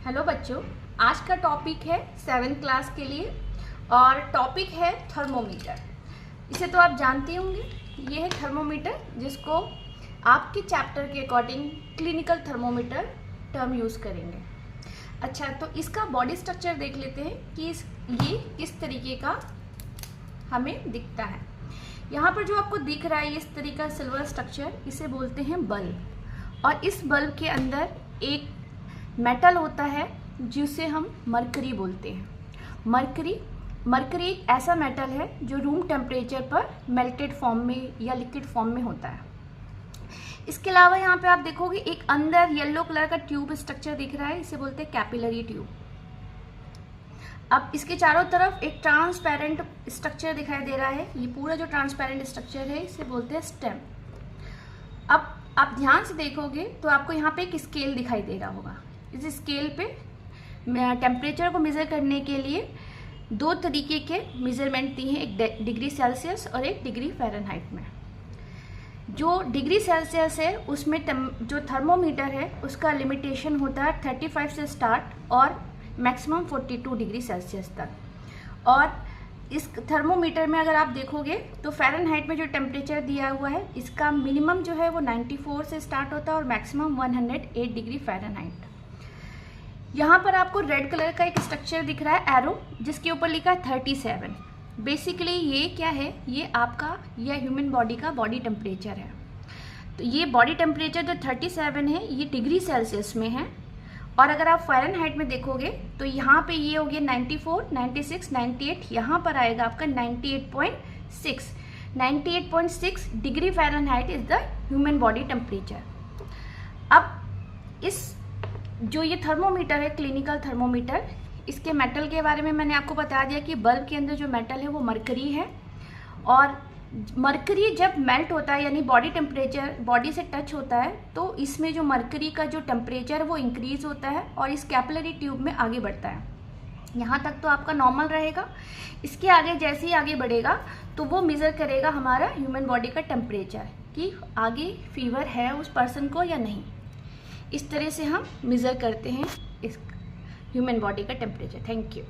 Hello बच्चों, आज का टॉपिक है 7th क्लास के लिए और टॉपिक है थर्मोमीटर। इसे तो आप जानते होंगे, ये है थर्मोमीटर जिसको आपके चैप्टर के according clinical thermometer term use करेंगे। अच्छा, तो इसका बॉडी स्ट्रक्चर देख लेते हैं कि ये किस तरीके का हमें दिखता है। यहाँ पर जो आपको दिख रहा है इस तरीके का सिल्वर स्ट्रक्चर, इसे बोलते हैं बल्ब। और इस बल्ब के अंदर एक मेटल होता है जिसे हम मरकरी बोलते हैं। मरकरी एक ऐसा मेटल है जो रूम टेम्परेचर पर मेल्टेड फॉर्म में या लिक्विड फॉर्म में होता है। इसके अलावा यहाँ पे आप देखोगे एक अंदर येलो कलर का ट्यूब स्ट्रक्चर दिख रहा है, इसे बोलते हैं कैपिलरी ट्यूब। अब इसके चारों तरफ एक ट्रांसपेरेंट स्ट्रक्चर दिखाई दे रहा है, ये पूरा जो ट्रांसपेरेंट स्ट्रक्चर है इसे बोलते हैं स्टेम। अब आप ध्यान से देखोगे तो आपको यहाँ पे एक स्केल दिखाई दे रहा होगा। इस स्केल पे टेम्परेचर को मेज़र करने के लिए दो तरीके के मेज़रमेंट दिए हैं, एक डिग्री सेल्सियस और एक डिग्री फ़ारेनहाइट में। जो डिग्री सेल्सियस है उसमें जो थर्मोमीटर है उसका लिमिटेशन होता है 35 से स्टार्ट और मैक्सिमम 42 डिग्री सेल्सियस तक। और इस थर्मोमीटर में अगर आप देखोगे तो फ़ारेनहाइट में जो टेम्परेचर दिया हुआ है इसका मिनिमम जो है वो 94 से स्टार्ट होता है और मैक्सिमम 108 डिग्री फ़ारेनहाइट। यहाँ पर आपको रेड कलर का एक स्ट्रक्चर दिख रहा है एरो, जिसके ऊपर लिखा है 37। बेसिकली ये क्या है, ये आपका यह ह्यूमन बॉडी का बॉडी टेम्परेचर है। तो ये बॉडी टेम्परेचर जो 37 है ये डिग्री सेल्सियस में है। और अगर आप फ़ारेनहाइट में देखोगे तो यहाँ पे ये हो गया 94, 96, 98, यहाँ पर आएगा आपका 98.6। 98.6 degree Fahrenheit is the human body temperature. अब इस जो ये थर्मोमीटर है क्लिनिकल थर्मोमीटर, इसके मेटल के बारे में मैंने आपको बता दिया कि बल्ब के अंदर जो मेटल है वो मरकरी है। और मरकरी जब मेल्ट होता है यानी बॉडी टेम्परेचर बॉडी से टच होता है तो इसमें जो मरकरी का जो टेम्परेचर वो इंक्रीज़ होता है और इस कैपिलरी ट्यूब में आगे बढ़ता है। यहाँ तक तो आपका नॉर्मल रहेगा। इसके आगे जैसे ही आगे बढ़ेगा तो वो मेज़र करेगा हमारा ह्यूमन बॉडी का टेम्परेचर कि आगे फीवर है उस पर्सन को या नहीं। इस तरह से हम मेज़र करते हैं इस ह्यूमन बॉडी का टेम्परेचर। Thank you.